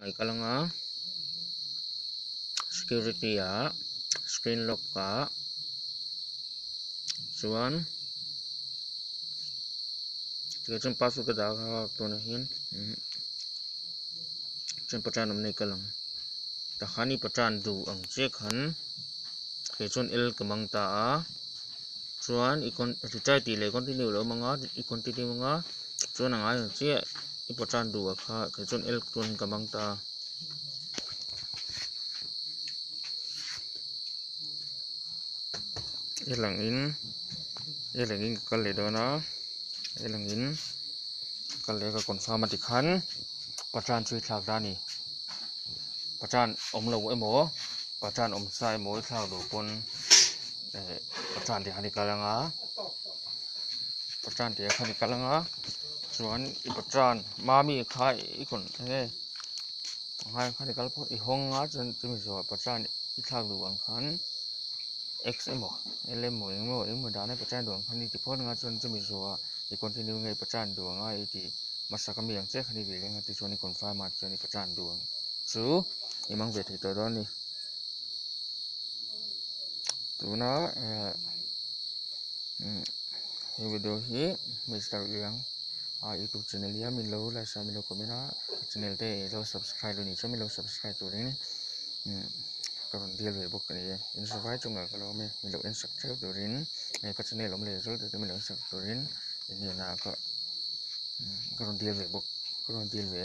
ai kalanga security ya screen lock ka chuan chun password ka da to na hin chun patran om nei kalang ta khani patran du ang che khan ke chun el kamang ta a chuan ikon retry ti le continue lo manga I continue manga chuan angai che I patran du a kha ke chun el chun kamang ta elangin kal le dona elangin kal le ka confirm ati khan patran chui thlak dani patran om lo emo patran om sai mo thlak do pon patran ti hani kalanga patran ti khani kalanga chuan I patran mami khai I kon he hai khani kal pho I honga chun chumi so patran I thlak do ang khan x emo lemo emo dane patran do ang khani ti phon nga chun chumi so I continue ngai patran do nga I ti masakami ang che khani bi lenga ti chuan I confirm ma chuan I patran do chu imang ve thei to don ni tuna he video hi Mr. Yang YouTube channel ya min lo la sa min lo comment channel te lo subscribe lo ni cho min lo subscribe to rin karon deal ve bok ni in so vai chung ka lo me min lo subscribe to rin ka channel om le zo te min lo subscribe to rin ni na ka karon deal ve bok karon deal ve